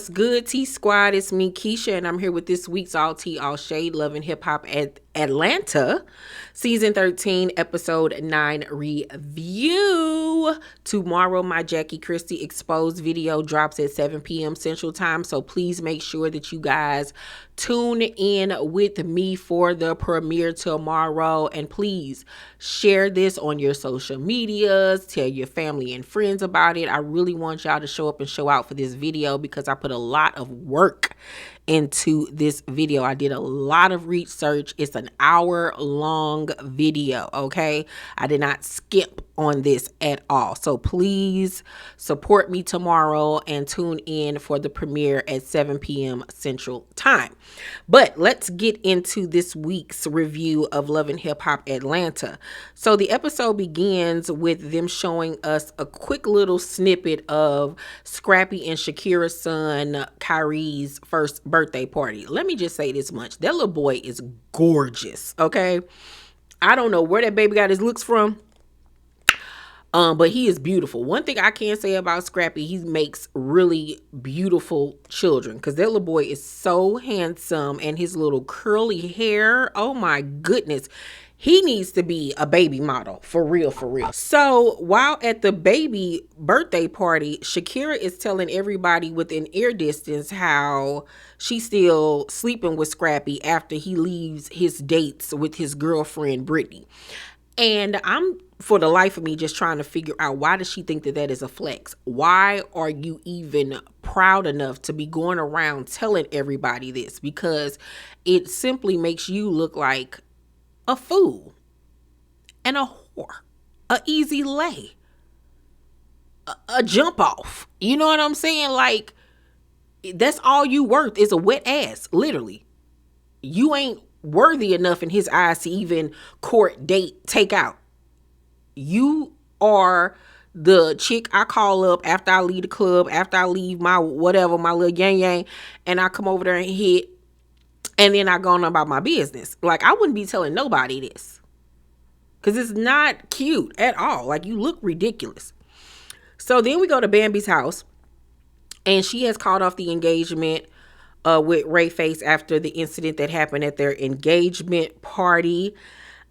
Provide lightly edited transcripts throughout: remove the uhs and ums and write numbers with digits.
What's good, T Squad? It's me, Keisha, and I'm here with this week's All Tea, All Shade, Love and Hip Hop at Atlanta, Season 13, Episode 9 review. Tomorrow, my Jackie Christie Exposed video drops at 7 p.m. Central Time, so please make sure that you guys tune in with me for the premiere tomorrow, and please share this on your social medias, tell your family and friends about it. I really want y'all to show up and show out for this video because I put a lot of work into this video. I did a lot of research. It's an hour-long video, okay? I did not skip on this at all. So please support me tomorrow and tune in for the premiere at 7 p.m. Central Time. But let's get into this week's review of Love and Hip Hop Atlanta. So the episode begins with them showing us a quick little snippet of Scrappy and Shakira's son Kyrie's first birthday party. Let me just say this much. That little boy is gorgeous, okay? I don't know where that baby got his looks from. But he is beautiful. One thing I can say about Scrappy, he makes really beautiful children because that little boy is so handsome, and his little curly hair, oh my goodness. He needs to be a baby model, for real, for real. So while at the baby birthday party, Shakira is telling everybody within ear distance how she's still sleeping with Scrappy after he leaves his dates with his girlfriend, Brittany. And I'm, for the life of me, just trying to figure out, why does she think that that is a flex? Why are you even proud enough to be going around telling everybody this? Because it simply makes you look like a fool and a whore, a easy lay, a jump off. You know what I'm saying? Like, that's all you worth is a wet ass, literally. You ain't worthy enough in his eyes to even court, date, take out. You are the chick I call up after I leave the club, after I leave my whatever, my little yang yang, and I come over there and hit, and then I go on about my business. Like, I wouldn't be telling nobody this because it's not cute at all. Like, you look ridiculous. So then we go to Bambi's house, and she has called off the engagement with Ray Face after the incident that happened at their engagement party.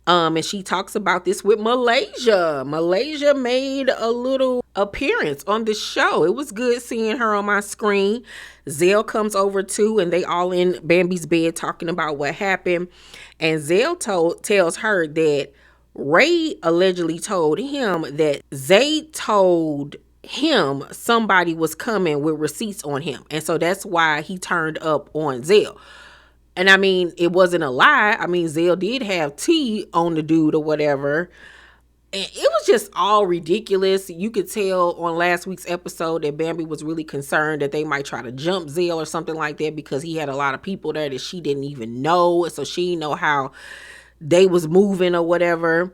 And she talks about this with Malaysia. Malaysia made a little appearance on the show. It was good seeing her on my screen. Zale comes over too, and they all in Bambi's bed talking about what happened. And Zale tells her that Ray allegedly told him that Zay told him somebody was coming with receipts on him, and so that's why he turned up on Zale. And I mean, it wasn't a lie. I mean, Zale did have tea on the dude or whatever, and it was just all ridiculous. You could tell on last week's episode that Bambi was really concerned that they might try to jump Zale or something like that because he had a lot of people there that she didn't even know, so she didn't know how they was moving or whatever.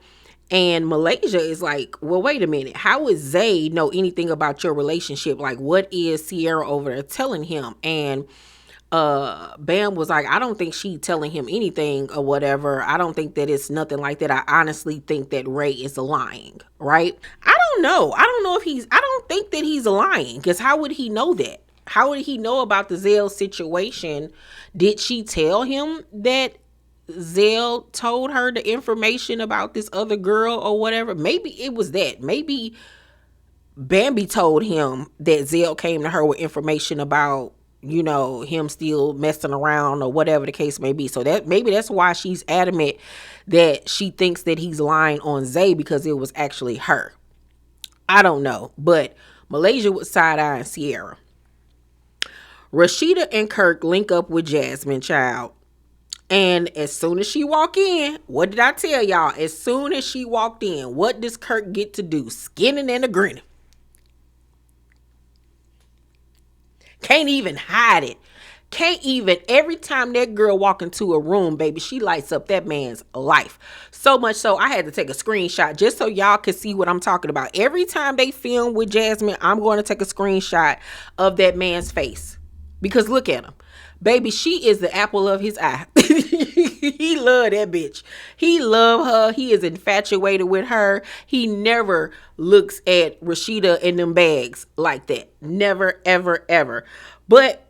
And Malaysia is like, well, wait a minute. How would Zay know anything about your relationship? Like, what is Sierra over there telling him? And Bam was like, I don't think she telling him anything or whatever. I don't think that it's nothing like that. I honestly think that Ray is lying, right? I don't know. I don't think that he's lying, because how would he know that? How would he know about the Zale situation? Did she tell him that Zale told her the information about this other girl or whatever? Maybe it was that. Maybe Bambi told him that Zale came to her with information about, you know, him still messing around or whatever the case may be. So that maybe that's why she's adamant that she thinks that he's lying on Zay, because it was actually her. I don't know. But Malaysia was side-eyeing Sierra. Rashida and Kirk link up with Jasmine, child. And as soon as she walk in, what did I tell y'all? As soon as she walked in, what does Kirk get to do? Skinning and a grinning. Can't even hide it. Can't even. Every time that girl walk into a room, baby, she lights up that man's life. So much so, I had to take a screenshot just so y'all could see what I'm talking about. Every time they film with Jasmine, I'm going to take a screenshot of that man's face. Because look at him. Baby, she is the apple of his eye. He love that bitch. He love her. He is infatuated with her. He never looks at Rashida and them bags like that. Never, ever, ever. But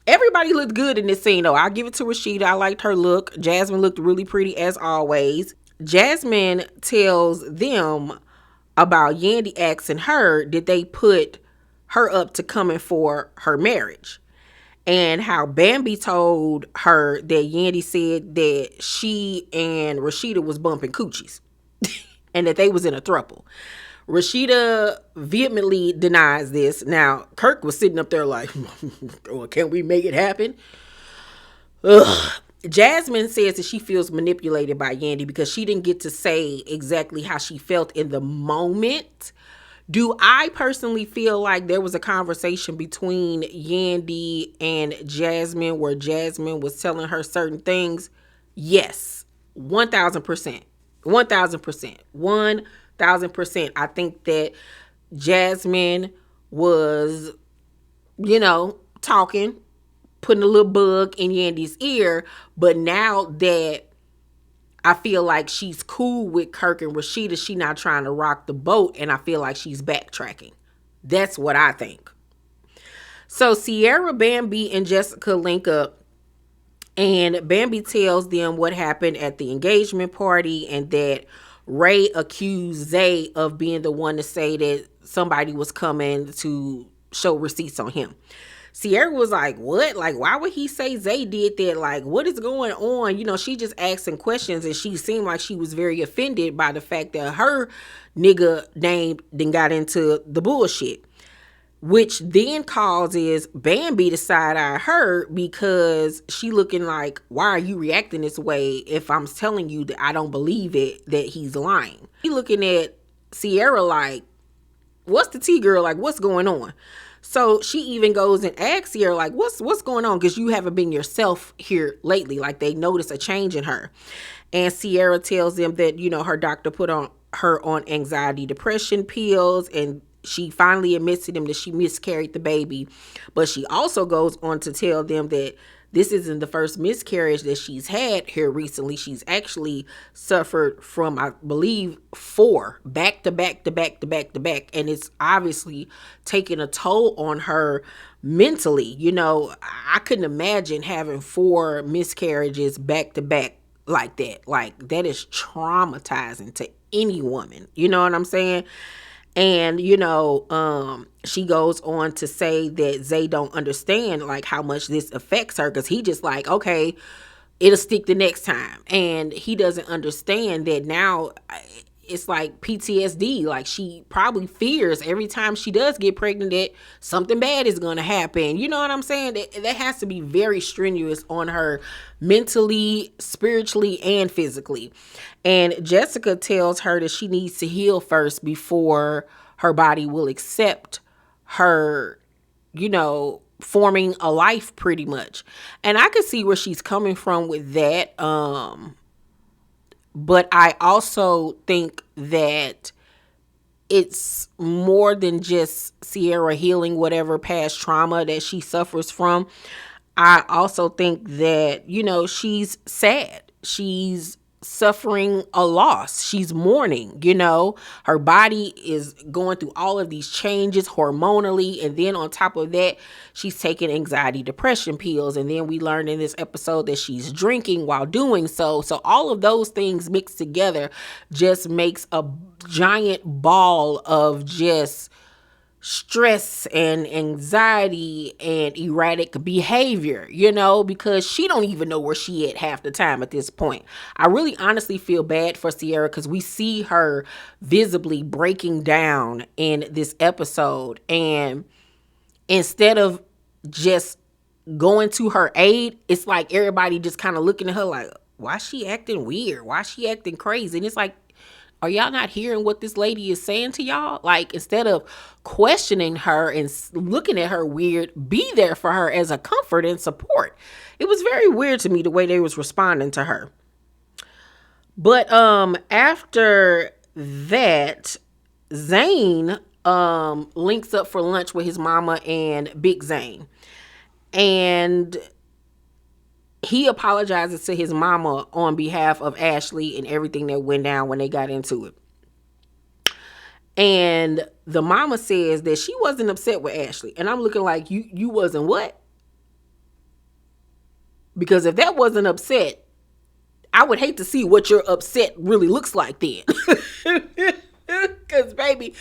Everybody looked good in this scene, though. I'll give it to Rashida. I liked her look. Jasmine looked really pretty as always. Jasmine tells them about Yandy asking her, did they put her up to coming for her marriage? And how Bambi told her that Yandy said that she and Rashida was bumping coochies and that they was in a throuple. Rashida vehemently denies this. Now, Kirk was sitting up there like, well, can we make it happen? Ugh. Jasmine says that she feels manipulated by Yandy because she didn't get to say exactly how she felt in the moment. Do I personally feel like there was a conversation between Yandy and Jasmine where Jasmine was telling her certain things? Yes, 1,000%. 1,000%. 1,000%. I think that Jasmine was, talking, putting a little bug in Yandy's ear. But now that I feel like she's cool with Kirk and Rashida, she not trying to rock the boat, and I feel like she's backtracking. That's what I think. So Sierra, Bambi, and Jessica link up, and Bambi tells them what happened at the engagement party and that Ray accused Zay of being the one to say that somebody was coming to show receipts on him. Sierra was like, what? Like, why would he say Zay did that? Like, what is going on? She just asking questions, and she seemed like she was very offended by the fact that her nigga name then got into the bullshit, which then causes Bambi to side-eye her because she looking like, why are you reacting this way if I'm telling you that I don't believe it, that he's lying? He looking at Sierra like, what's the tea, girl? Like, what's going on? So she even goes and asks Sierra, like, what's going on? Because you haven't been yourself here lately. Like, they notice a change in her. And Sierra tells them that, her doctor put her on anxiety depression pills, and she finally admits to them that she miscarried the baby. But she also goes on to tell them that this isn't the first miscarriage that she's had here recently. She's actually suffered from, I believe, 4 back to back. And it's obviously taking a toll on her mentally. I couldn't imagine having 4 miscarriages back to back like that. Like, that is traumatizing to any woman. You know what I'm saying? And, she goes on to say that Zay don't understand, like, how much this affects her, because he just like, okay, it'll stick the next time. And he doesn't understand that now it's like PTSD. Like, she probably fears every time she does get pregnant that something bad is going to happen. You know what I'm saying? That has to be very strenuous on her mentally, spiritually, and physically. And Jessica tells her that she needs to heal first before her body will accept her, forming a life, pretty much. And I can see where she's coming from with that. But I also think that it's more than just Sierra healing whatever past trauma that she suffers from. I also think that, she's sad. She's suffering a loss. She's mourning, her body is going through all of these changes hormonally. And then on top of that, she's taking anxiety depression pills. And then we learned in this episode that she's drinking while doing so. So all of those things mixed together just makes a giant ball of just stress and anxiety and erratic behavior, because she don't even know where she at half the time at this point. I really honestly feel bad for Sierra because we see her visibly breaking down in this episode, and instead of just going to her aid, it's like everybody just kind of looking at her like, why is she acting weird? Why is she acting crazy? And it's like, are y'all not hearing what this lady is saying to y'all? Like, instead of questioning her and looking at her weird, be there for her as a comfort and support. It was very weird to me the way they was responding to her. But after that, Zane links up for lunch with his mama and Big Zane. And he apologizes to his mama on behalf of Ashley and everything that went down when they got into it. And the mama says that she wasn't upset with Ashley. And I'm looking like, you wasn't what? Because if that wasn't upset, I would hate to see what your upset really looks like then. Because, baby,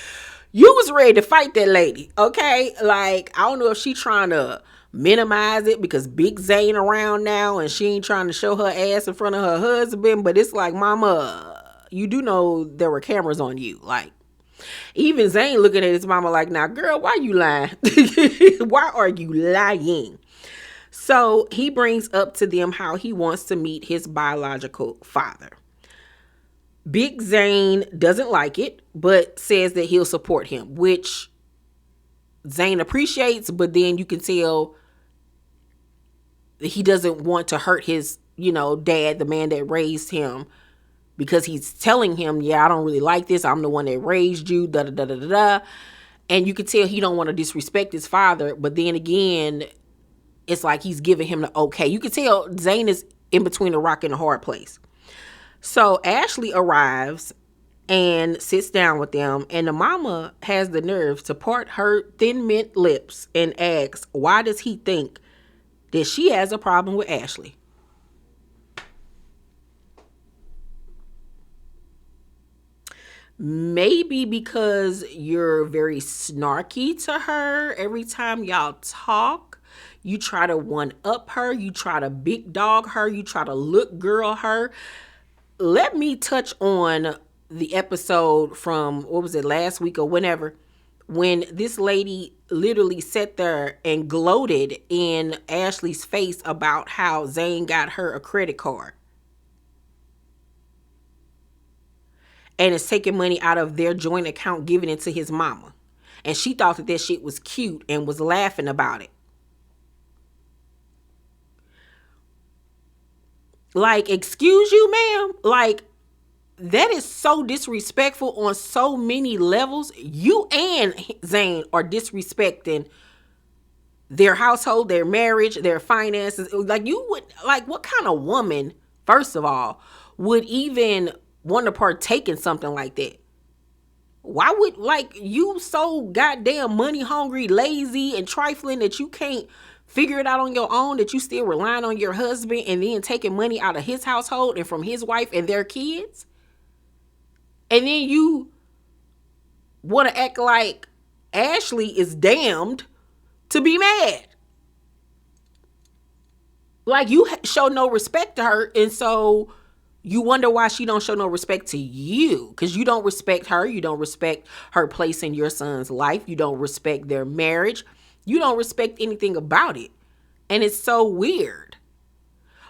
you was ready to fight that lady, okay? Like, I don't know if she trying to minimize it because big Zane around now and she ain't trying to show her ass in front of her husband. But it's like, mama, you do know there were cameras on you. Like, even Zane looking at his mama like, now, girl, why you lying? Why are you lying? So he brings up to them how he wants to meet his biological father. Big Zane doesn't like it, but says that he'll support him, which Zane appreciates, but then you can tell he doesn't want to hurt his, dad, the man that raised him, because he's telling him, yeah, I don't really like this. I'm the one that raised you, da da da da da. And you can tell he don't want to disrespect his father, but then again, it's like he's giving him the okay. You can tell Zane is in between a rock and a hard place. So Ashley arrives and sits down with them, and the mama has the nerve to part her thin mint lips and asks, why does he think that she has a problem with Ashley? Maybe because you're very snarky to her. Every time y'all talk, you try to one up her, you try to big dog her, you try to look girl her. Let me touch on the episode from, what was it, last week or whenever, when this lady literally sat there and gloated in Ashley's face about how Zane got her a credit card. And is taking money out of their joint account, giving it to his mama. And she thought that shit was cute and was laughing about it. Like, excuse you, ma'am? Like, that is so disrespectful on so many levels. You and Zane are disrespecting their household, their marriage, their finances. Like, you would, like, what kind of woman, first of all, would even want to partake in something like that? Why would, like, you so goddamn money hungry, lazy, and trifling that you can't figure it out on your own, that you still relying on your husband and then taking money out of his household and from his wife and their kids? And then you want to act like Ashley is damned to be mad. Like, you show no respect to her, and so you wonder why she don't show no respect to you, because you don't respect her. You don't respect her place in your son's life. You don't respect their marriage. You don't respect anything about it. And it's so weird.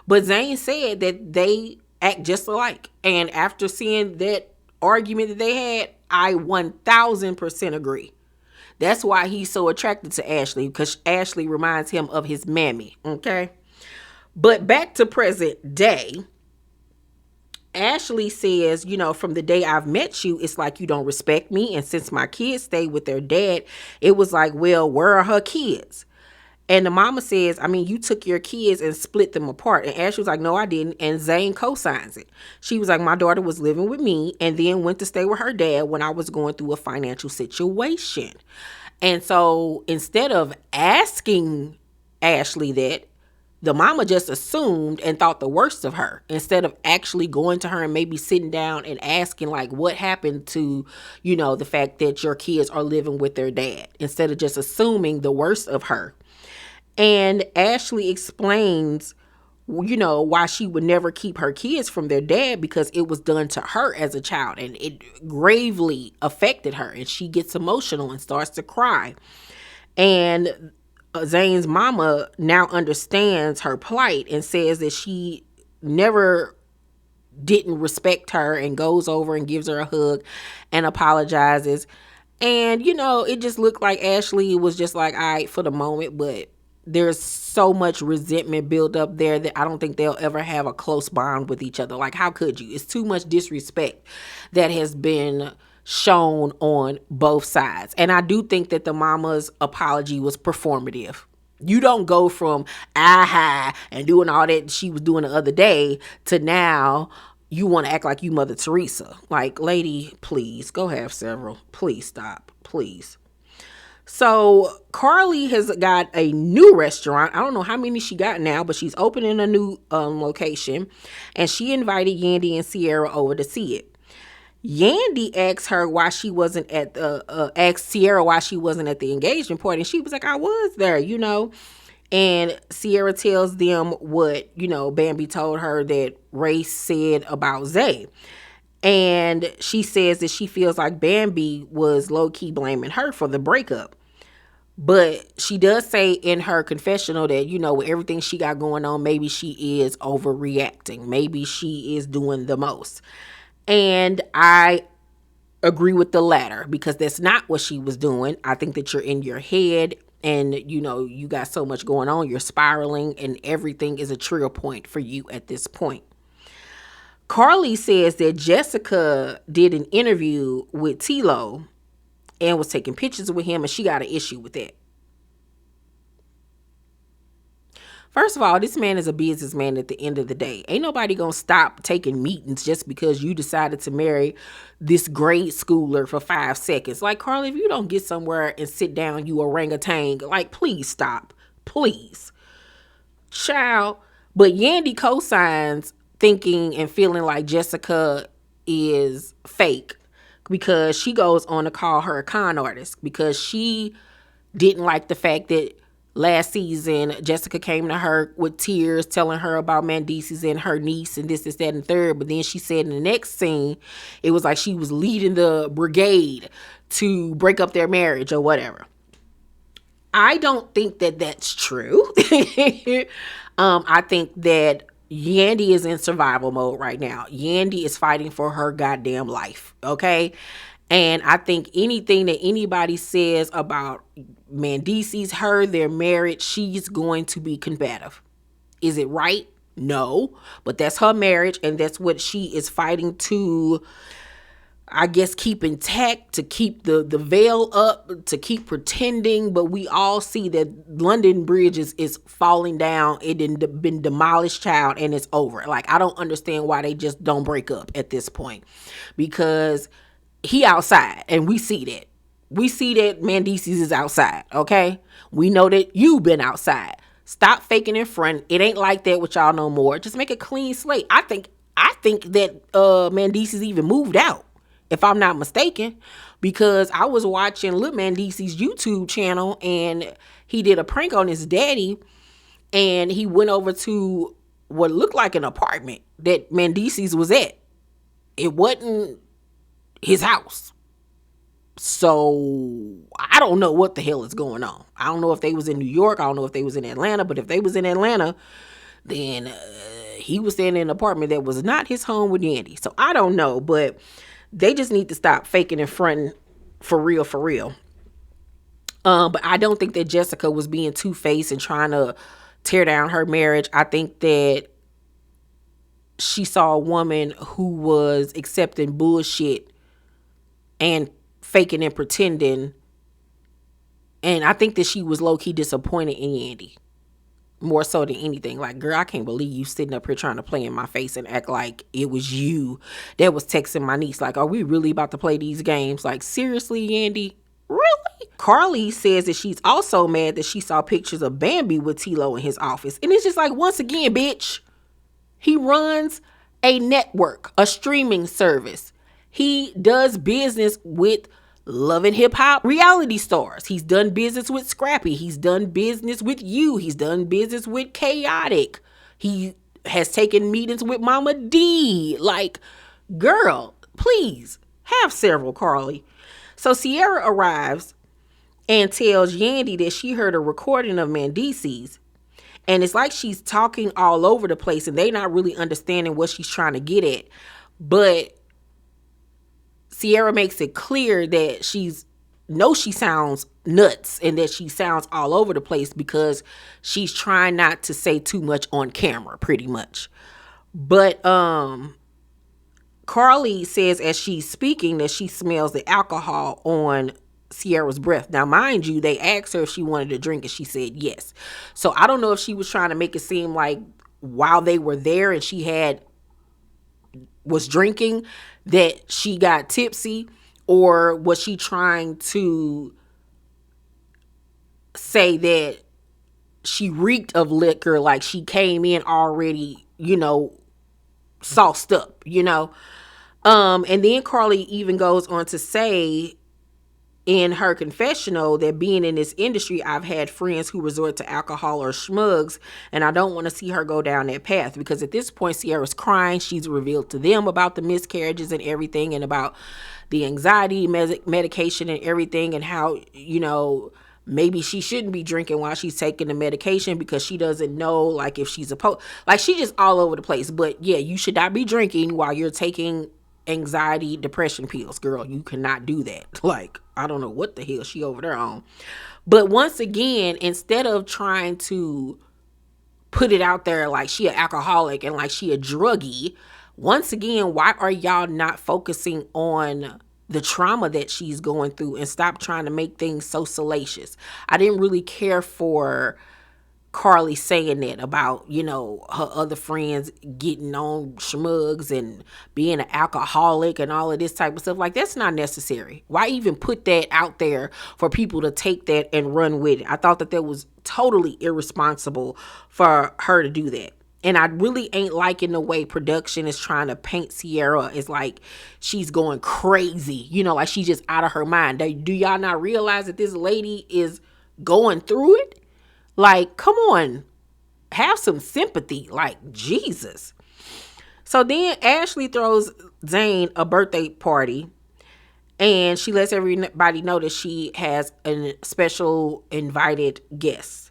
But Zane said that they act just alike. And after seeing that argument that they had, I 1000% agree. That's why he's so attracted to Ashley, because Ashley reminds him of his mammy. Okay? But back to present day. Ashley says, from the day I've met you, it's like you don't respect me. And since my kids stay with their dad, it was like, well, where are her kids? And the mama says, I mean, you took your kids and split them apart. And Ashley was like, no, I didn't. And Zane co-signs it. She was like, my daughter was living with me and then went to stay with her dad when I was going through a financial situation. And so instead of asking Ashley that, the mama just assumed and thought the worst of her, instead of actually going to her and maybe sitting down and asking, like, what happened to, the fact that your kids are living with their dad, instead of just assuming the worst of her. And Ashley explains, why she would never keep her kids from their dad, because it was done to her as a child and it gravely affected her. And she gets emotional and starts to cry. And Zane's mama now understands her plight and says that she never didn't respect her, and goes over and gives her a hug and apologizes. And, it just looked like Ashley was just like, all right, for the moment, but there's so much resentment built up there that I don't think they'll ever have a close bond with each other. Like, how could you? It's too much disrespect that has been shown on both sides. And I do think that the mama's apology was performative. You don't go from aha and doing all that she was doing the other day to now you want to act like you Mother Teresa. Like, lady, please go have several. Please stop. Please. So Karlie has got a new restaurant. I don't know how many she got now, but she's opening a new location, and she invited Yandy and Sierra over to see it. Yandy asked her why she wasn't at the asked Sierra why she wasn't at the engagement party, and she was like, "I was there, you know." And Sierra tells them what, you know, Bambi told her that Ray said about Zay. And she says that she feels like Bambi was low-key blaming her for the breakup. But she does say in her confessional that, you know, with everything she got going on, maybe she is overreacting. Maybe she is doing the most. And I agree with the latter, because that's not what she was doing. I think that you're in your head and, you know, you got so much going on. You're spiraling and everything is a trigger point for you at this point. Karlie says that Jessica did an interview with Tilo and was taking pictures with him, and she got an issue with that. First of all, this man is a businessman at the end of the day. Ain't nobody gonna stop taking meetings just because you decided to marry this grade schooler for 5 seconds. Like, Karlie, if you don't get somewhere and sit down, you orangutan, like, please stop. Please. Child. But Yandy co-signs thinking and feeling like Jessica is fake, because she goes on to call her a con artist, because she didn't like the fact that last season Jessica came to her with tears telling her about Mendices and her niece and this, that, and third. But then she said in the next scene, it was like she was leading the brigade to break up their marriage or whatever. I don't think that that's true. I think that Yandy is in survival mode right now. Yandy is fighting for her goddamn life, okay? And I think anything that anybody says about Mendices, her, their marriage, she's going to be combative. Is it right? No. But that's her marriage, and that's what she is fighting to, I guess, keep intact, to keep the veil up, to keep pretending. But we all see that London Bridge is falling down. It had been demolished, child, and it's over. Like, I don't understand why they just don't break up at this point, because he outside and we see that. We see that Mendices is outside, okay? We know that you've been outside. Stop faking in front. It ain't like that with y'all no more. Just make a clean slate. I think that Mendices even moved out, if I'm not mistaken, because I was watching Lil Mendices' YouTube channel and he did a prank on his daddy, and he went over to what looked like an apartment that Mendices was at. It wasn't his house. So I don't know what the hell is going on. I don't know if they was in New York. I don't know if they was in Atlanta. But if they was in Atlanta, then he was staying in an apartment that was not his home with Yandy. So I don't know. But they just need to stop faking and fronting for real, for real. But I don't think that Jessica was being two-faced and trying to tear down her marriage. I think that she saw a woman who was accepting bullshit and faking and pretending. And I think that she was low-key disappointed in Yandy, more so than anything. Like, girl, I can't believe you sitting up here trying to play in my face and act like it was you that was texting my niece. Like, are we really about to play these games? Like, seriously, Yandy? Really? Karlie says that she's also mad that she saw pictures of Bambi with Tilo in his office. And it's just like, once again, bitch, he runs a network, a streaming service. He does business with Love and Hip Hop reality stars. He's done business with Scrappy. He's done business with you. He's done business with Chaotic. He has taken meetings with Mama D. Like, girl, please have several, Karlie. So Sierra arrives and tells Yandy that she heard a recording of Mendices. And it's like she's talking all over the place and they not really understanding what she's trying to get at. But Sierra makes it clear that she sounds nuts and that she sounds all over the place because she's trying not to say too much on camera, pretty much. But Karlie says as she's speaking that she smells the alcohol on Sierra's breath. Now, mind you, they asked her if she wanted to drink and she said yes. So I don't know if she was trying to make it seem like while they were there and she was drinking that she got tipsy, or was she trying to say that she reeked of liquor, like she came in already, sauced up, and then Karlie even goes on to say in her confessional that being in this industry, I've had friends who resort to alcohol or schmugs, and I don't want to see her go down that path, because at this point Sierra's crying. She's revealed to them about the miscarriages and everything, and about the anxiety medication and everything, and how maybe she shouldn't be drinking while she's taking the medication, because she doesn't know, like, if she's she just all over the place. But yeah, you should not be drinking while you're taking anxiety depression pills, girl. You cannot do that. Like, I don't know what the hell she over there on. But once again, instead of trying to put it out there like she an alcoholic and like she a druggie, once again, why are y'all not focusing on the trauma that she's going through and stop trying to make things so salacious? I didn't really care for Karlie saying that about, her other friends getting on schmugs and being an alcoholic and all of this type of stuff. Like, that's not necessary. Why even put that out there for people to take that and run with it? I thought that was totally irresponsible for her to do that. And I really ain't liking the way production is trying to paint Sierra as like she's going crazy, like she's just out of her mind. Do y'all not realize that this lady is going through it? Like, come on, have some sympathy, like, Jesus. So then Ashley throws Zane a birthday party, and she lets everybody know that she has a special invited guest.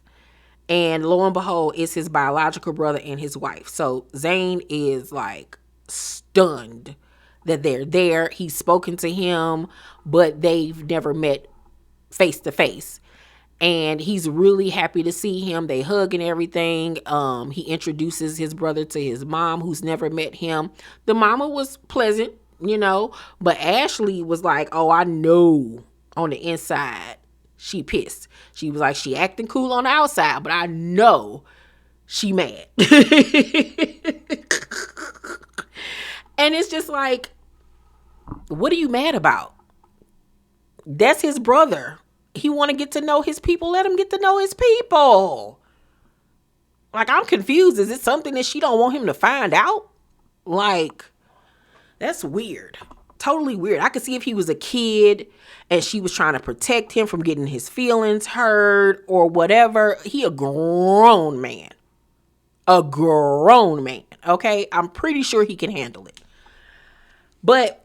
And lo and behold, it's his biological brother and his wife. So Zane is like stunned that they're there. He's spoken to him, but they've never met face to face. And he's really happy to see him. They hug and everything. He introduces his brother to his mom, who's never met him. The mama was pleasant, but Ashley was like, oh, I know on the inside she pissed. She was like, she acting cool on the outside, but I know she mad. And it's just like, what are you mad about? That's his brother. He want to get to know his people. Let him get to know his people. Like, I'm confused. Is it something that she don't want him to find out? Like, that's weird. Totally weird. I could see if he was a kid and she was trying to protect him from getting his feelings hurt or whatever. He a grown man. A grown man. Okay? I'm pretty sure he can handle it. But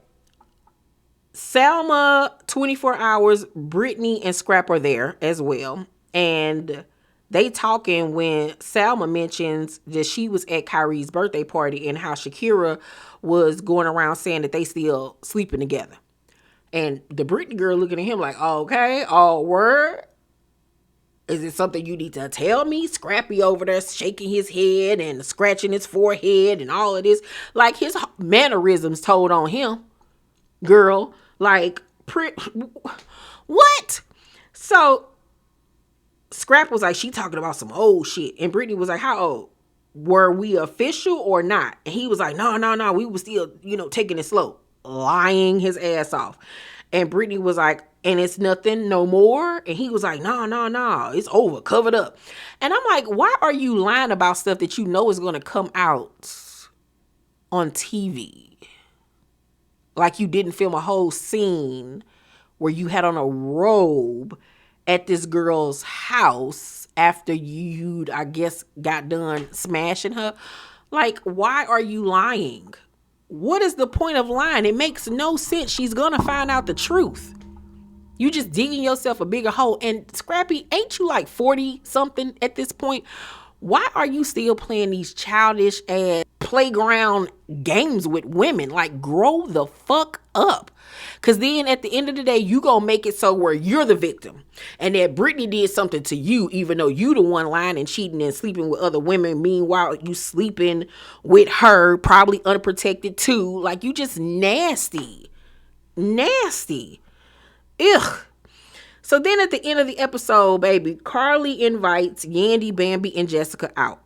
Salma, 24 hours, Brittany and Scrap are there as well. And they talking when Salma mentions that she was at Kyrie's birthday party and how Shakira was going around saying that they still sleeping together. And the Brittany girl looking at him like, okay, all word. Is it something you need to tell me? Scrappy over there shaking his head and scratching his forehead and all of this. Like, his mannerisms told on him. Girl, like, what? So Scrap was like, she talking about some old shit. And Brittany was like, how old? Were we official or not? And he was like, no, we were still, taking it slow. Lying his ass off. And Brittany was like, and it's nothing no more? And he was like, no, it's over, covered up. And I'm like, why are you lying about stuff that you know is going to come out on TV? Like, you didn't film a whole scene where you had on a robe at this girl's house after you'd, I guess, got done smashing her. Like, why are you lying? What is the point of lying? It makes no sense. She's going to find out the truth. You just digging yourself a bigger hole. And Scrappy, ain't you like 40 something at this point? Why are you still playing these childish ass playground games with women? Like, grow the fuck up. Because then at the end of the day, you gonna make it so where you're the victim. And that Brittany did something to you, even though you the one lying and cheating and sleeping with other women. Meanwhile, you sleeping with her, probably unprotected too. Like, you just nasty. Nasty. Ugh. So then at the end of the episode, baby, Karlie invites Yandy, Bambi, and Jessica out.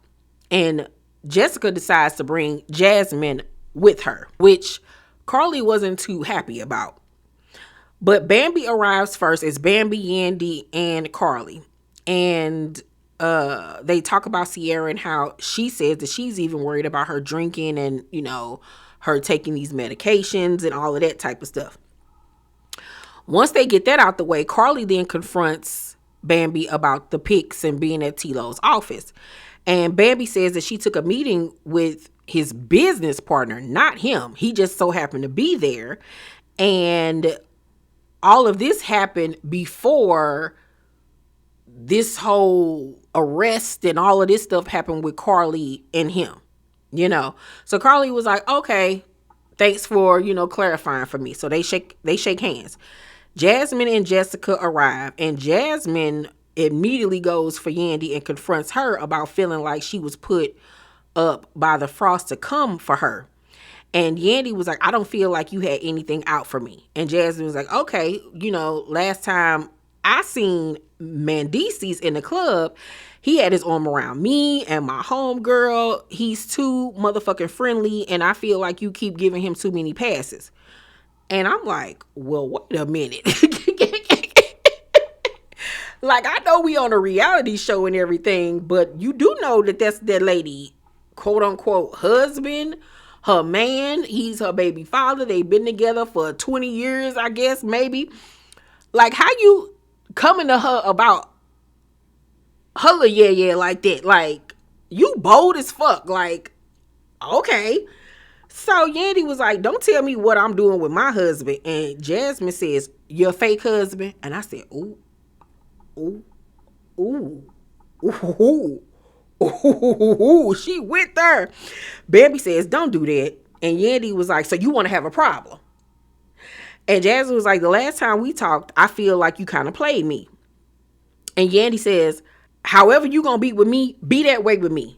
And Jessica decides to bring Jasmine with her, which Karlie wasn't too happy about. But Bambi arrives first. It's Bambi, Yandy, and Karlie. And they talk about Sierra and how she says that she's even worried about her drinking and, her taking these medications and all of that type of stuff. Once they get that out the way, Karlie then confronts Bambi about the pics and being at T-Lo's office. And Bambi says that she took a meeting with his business partner, not him. He just so happened to be there. And all of this happened before this whole arrest and all of this stuff happened with Karlie and him, So Karlie was like, okay, thanks for, clarifying for me. So they shake hands. Jasmine and Jessica arrive, and Jasmine immediately goes for Yandy and confronts her about feeling like she was put up by the Frost to come for her. And Yandy was like, I don't feel like you had anything out for me. And Jasmine was like, okay, last time I seen Mendices in the club, he had his arm around me and my homegirl. He's too motherfucking friendly, and I feel like you keep giving him too many passes. And I'm like, well, wait a minute. Like, I know we on a reality show and everything, but you do know that that's that lady, quote unquote, husband, her man. He's her baby father. They've been together for 20 years, I guess, maybe. Like, how you coming to her about her yeah like that? Like, you bold as fuck. Like, okay. So Yandy was like, don't tell me what I'm doing with my husband. And Jasmine says, your fake husband? And I said, ooh, ooh, ooh, ooh, ooh. She went there. Bambi says, don't do that. And Yandy was like, so you want to have a problem? And Jasmine was like, the last time we talked, I feel like you kind of played me. And Yandy says, however you gonna be with me, be that way with me.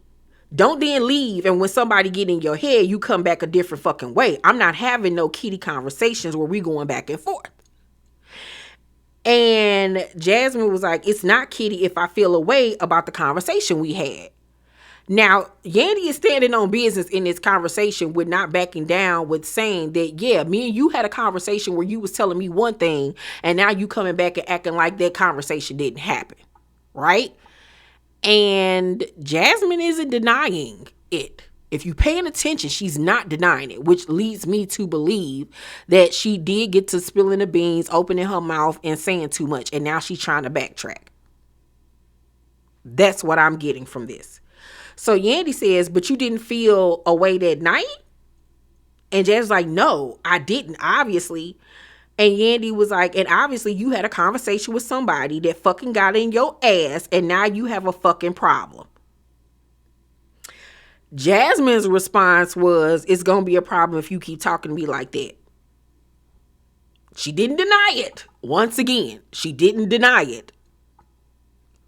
Don't then leave, and when somebody get in your head, you come back a different fucking way. I'm not having no kitty conversations where we going back and forth. And Jasmine was like, it's not kitty if I feel a way about the conversation we had. Now, Yandy is standing on business in this conversation with not backing down, with saying that, yeah, me and you had a conversation where you was telling me one thing, and now you coming back and acting like that conversation didn't happen, right? And Jasmine isn't denying it. If you're paying attention, she's not denying it, which leads me to believe that she did get to spilling the beans, opening her mouth, and saying too much, and now she's trying to backtrack. That's what I'm getting from this. So Yandy says, but you didn't feel a way that night? And Jasmine's like, no, I didn't, obviously. And Yandy was like, and obviously you had a conversation with somebody that fucking got in your ass, and now you have a fucking problem. Jasmine's response was, it's going to be a problem if you keep talking to me like that. She didn't deny it. Once again, she didn't deny it.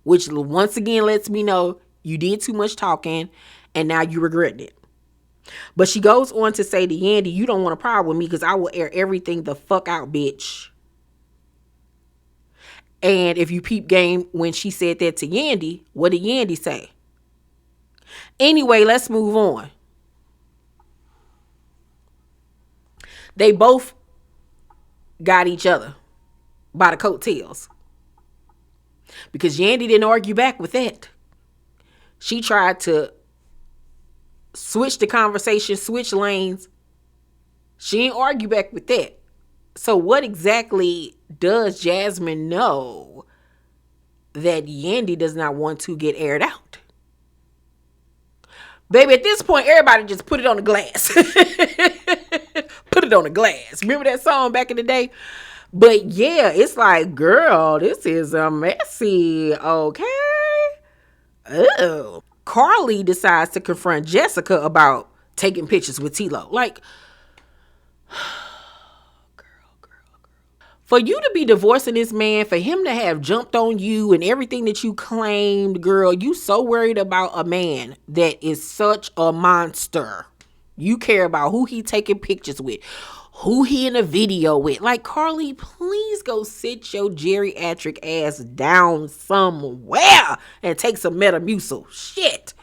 Which once again lets me know you did too much talking, and now you regret it. But she goes on to say to Yandy, you don't want a problem with me because I will air everything the fuck out, bitch. And if you peep game, when she said that to Yandy, what did Yandy say? Anyway, let's move on. They both got each other by the coattails. Because Yandy didn't argue back with that. She tried to switch the conversation, switch lanes. She didn't argue back with that. So what exactly does Jasmine know that Yandy does not want to get aired out? Baby, at this point, everybody just put it on the glass. Put it on the glass. Remember that song back in the day? But yeah, it's like, girl, this is a messy, okay? Oh. Karlie decides to confront Jessica about taking pictures with T-Lo. Like, girl. For you to be divorcing this man, for him to have jumped on you and everything that you claimed, girl, you so worried about a man that is such a monster. You care about who he taking pictures with, who he in a video with. Like, Karlie, please go sit your geriatric ass down somewhere and take some Metamucil. Shit.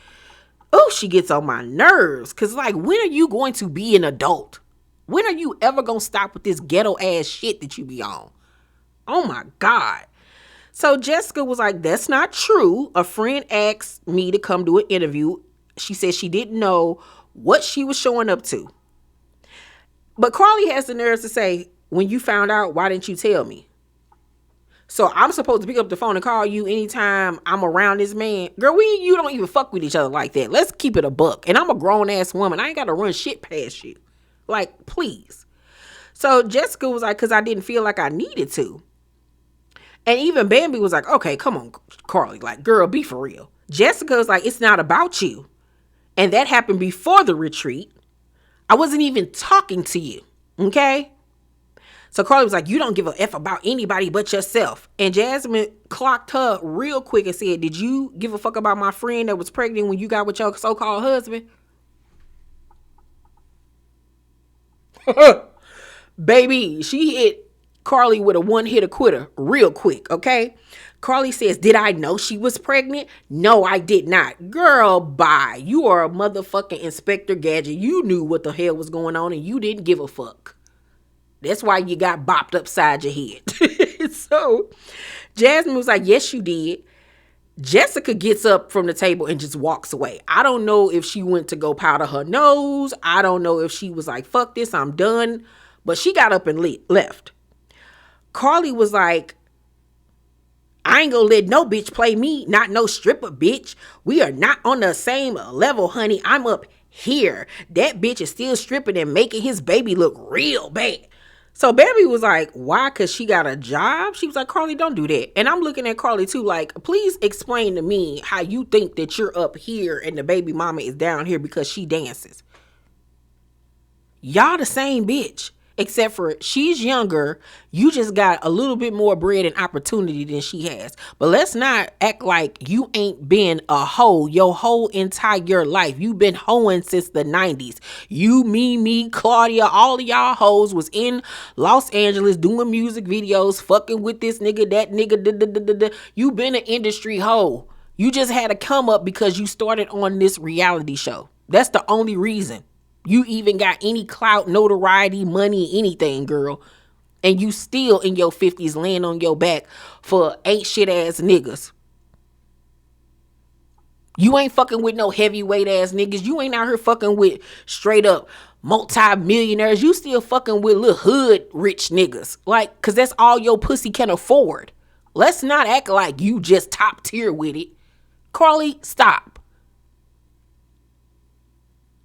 Oh, she gets on my nerves. Because, like, when are you going to be an adult? When are you ever going to stop with this ghetto ass shit that you be on? Oh, my God. So Jessica was like, that's not true. A friend asked me to come do an interview. She said she didn't know what she was showing up to. But Karlie has the nerve to say, when you found out, why didn't you tell me? So I'm supposed to pick up the phone and call you anytime I'm around this man. Girl, you don't even fuck with each other like that. Let's keep it a buck. And I'm a grown ass woman. I ain't got to run shit past you. Like, please. So Jessica was like, because I didn't feel like I needed to. And even Bambi was like, okay, come on, Karlie. Like, girl, be for real. Jessica was like, it's not about you. And that happened before the retreat. I wasn't even talking to you. Okay? So Karlie was like, you don't give a F about anybody but yourself. And Jasmine clocked her real quick and said, did you give a fuck about my friend that was pregnant when you got with your so-called husband? Baby, she hit Karlie with a one-hitter quitter real quick, okay? Karlie says, did I know she was pregnant? No, I did not. Girl, bye. You are a motherfucking Inspector Gadget. You knew what the hell was going on and you didn't give a fuck. That's why you got bopped upside your head. So Jasmine was like, yes, you did. Jessica gets up from the table and just walks away. I don't know if she went to go powder her nose. I don't know if she was like, fuck this, I'm done. But she got up and left. Karlie was like, I ain't gonna let no bitch play me, not no stripper bitch. We are not on the same level, honey. I'm up here. That bitch is still stripping and making his baby look real bad. So Bambi was like, why? Because she got a job? She was like, Karlie, don't do that. And I'm looking at Karlie too, like, please explain to me how you think that you're up here and the baby mama is down here because she dances. Y'all the same bitch. Except for she's younger. You just got a little bit more bread and opportunity than she has. But let's not act like you ain't been a hoe your whole entire life. You've been hoeing since the 90s. You, me, Claudia, all of y'all hoes was in Los Angeles doing music videos, fucking with this nigga, that nigga. You been an industry hoe. You just had to come up because you started on this reality show. That's the only reason. You even got any clout, notoriety, money, anything, girl. And you still in your 50s laying on your back for ain't shit ass niggas. You ain't fucking with no heavyweight ass niggas. You ain't out here fucking with straight up multi-millionaires. You still fucking with little hood rich niggas. Like, cause that's all your pussy can afford. Let's not act like you just top tier with it. Karlie, stop.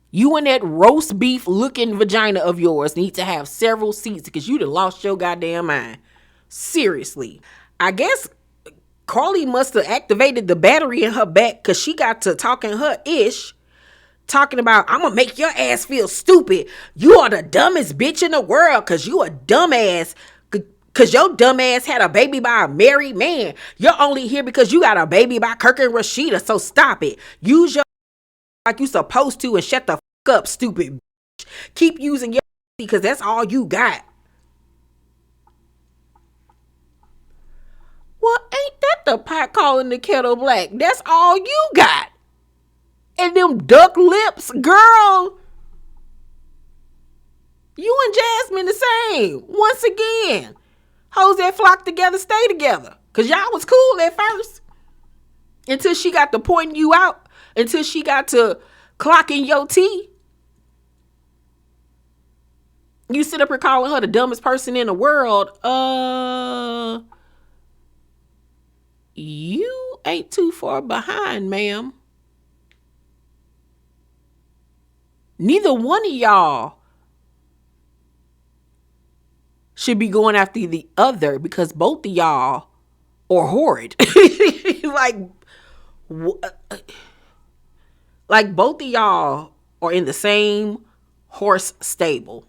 You and that roast beef looking vagina of yours need to have several seats because you done lost your goddamn mind. Seriously. I guess Karlie must have activated the battery in her back because she got to talking her ish. Talking about, I'm going to make your ass feel stupid. You are the dumbest bitch in the world because you a dumbass. Because your dumb ass had a baby by a married man. You're only here because you got a baby by Kirk and Rashida. So stop it. Use your like you supposed to and shut the fuck up, stupid bitch. Keep using your because that's all you got. Well, ain't that the pot calling the kettle black? That's all you got. And them duck lips, girl. You and Jasmine the same. Once again. Hoes that flock together stay together. Because y'all was cool at first. Until she got to pointing you out. Until she got to clocking your tea. You sit up here calling her the dumbest person in the world. You ain't too far behind, ma'am. Neither one of y'all should be going after the other because both of y'all are horrid. Like both of y'all are in the same horse stable.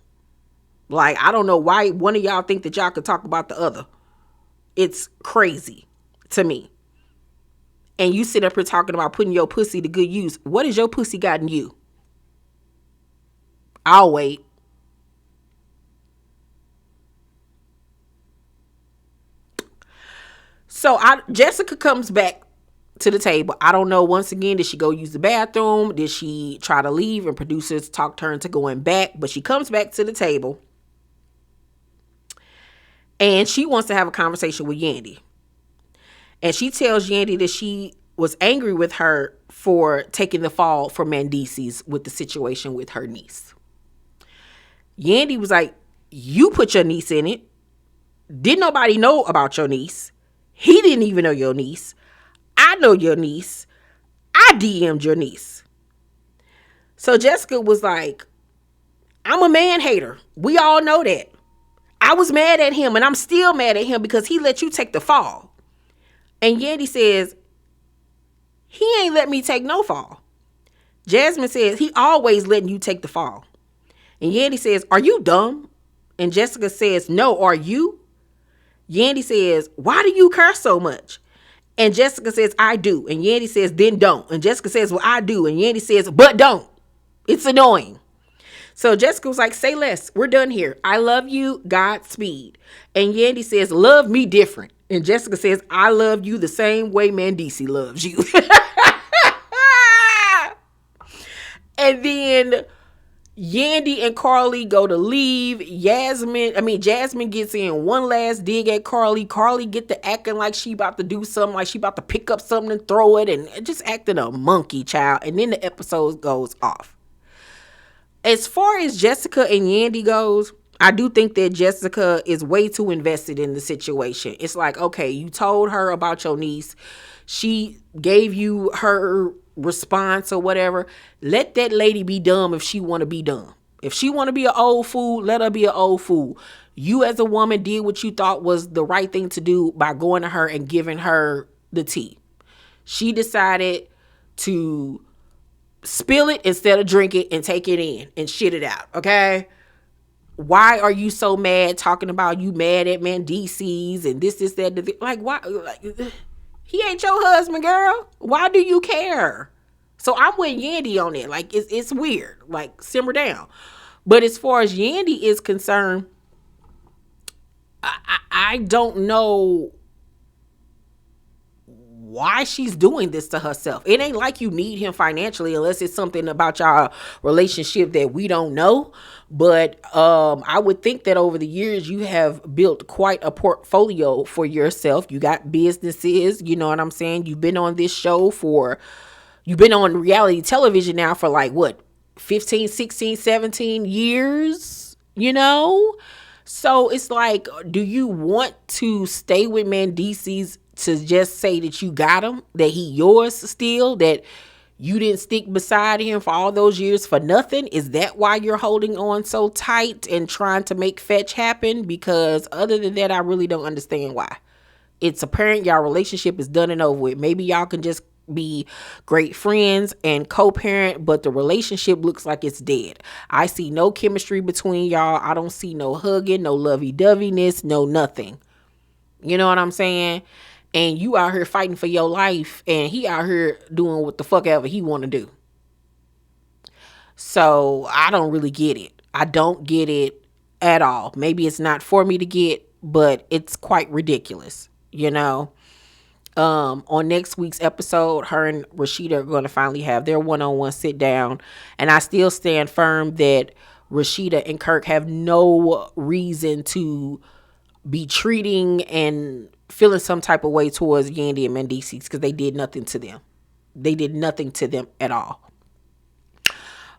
Like, I don't know why one of y'all think that y'all could talk about the other. It's crazy to me. And you sit up here talking about putting your pussy to good use. What has your pussy gotten you? I'll wait. So Jessica comes back to the table. I don't know, once again, did she go use the bathroom? Did she try to leave and producers talked her into going back? But she comes back to the table. And she wants to have a conversation with Yandy. And she tells Yandy that she was angry with her for taking the fall for Mendices with the situation with her niece. Yandy was like, you put your niece in it. Didn't nobody know about your niece. He didn't even know your niece. I know your niece. I DM'd your niece. So Jessica was like, I'm a man hater. We all know that. I was mad at him and I'm still mad at him because he let you take the fall. And Yandy says, he ain't let me take no fall. Jasmine says, he always letting you take the fall. And Yandy says, are you dumb? And Jessica says, no, are you? Yandy says, why do you curse so much? And Jessica says, I do. And Yandy says, then don't. And Jessica says, well, I do. And Yandy says, but don't. It's annoying. So Jessica was like, say less. We're done here. I love you. Godspeed. And Yandy says, love me different. And Jessica says, I love you the same way Mendici loves you. And then Yandy and Karlie go to leave. Jasmine gets in one last dig at Karlie. Karlie get to acting like she about to do something, like she about to pick up something and throw it, and just acting a monkey child. And then the episode goes off. As far as Jessica and Yandy goes, I do think that Jessica is way too invested in the situation. It's like, okay, you told her about your niece. She gave you her response or whatever. Let that lady be dumb if she want to be dumb. If she want to be an old fool, let her be an old fool. You as a woman did what you thought was the right thing to do by going to her and giving her the tea. She decided to spill it instead of drink it and take it in and shit it out, okay? Why are you so mad talking about you mad at Mendices and this, that, like, why? Like, he ain't your husband, girl. Why do you care? So I'm with Yandy on it. Like, it's weird. Like, simmer down. But as far as Yandy is concerned, I don't know why she's doing this to herself. It ain't like you need him financially unless it's something about y'all relationship that we don't know. But I would think that over the years you have built quite a portfolio for yourself. You got businesses, you know what I'm saying? You've been on this show you've been on reality television now for like what, 15, 16, 17 years, you know? So it's like, do you want to stay with Mendices to just say that you got him, that he yours still, that you didn't stick beside him for all those years for nothing? Is that why you're holding on so tight and trying to make fetch happen? Because other than that, I really don't understand why. It's apparent y'all relationship is done and over with. Maybe y'all can just be great friends and co-parent, but the relationship looks like it's dead. I see no chemistry between y'all. I don't see no hugging, no lovey-doveyness, no nothing. You know what I'm saying? And you out here fighting for your life, and he out here doing what the fuck ever he want to do. So I don't really get it. I don't get it at all. Maybe it's not for me to get, but it's quite ridiculous, you know? On next week's episode, her and Rashida are going to finally have their one-on-one sit down. And I still stand firm that Rashida and Kirk have no reason to be treating and feeling some type of way towards Yandy and Mendices because they did nothing to them. They did nothing to them at all.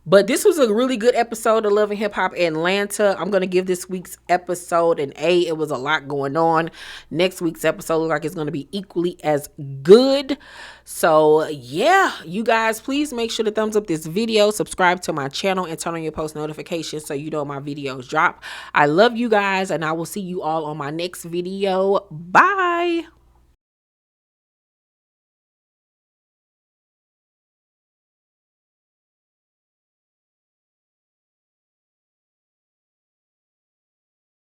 But this was a really good episode of Love and Hip Hop Atlanta. I'm going to give this week's episode an A. It was a lot going on. Next week's episode looks like it's going to be equally as good. So, yeah, you guys, please make sure to thumbs up this video, subscribe to my channel, and turn on your post notifications so you know my videos drop. I love you guys, and I will see you all on my next video. Bye.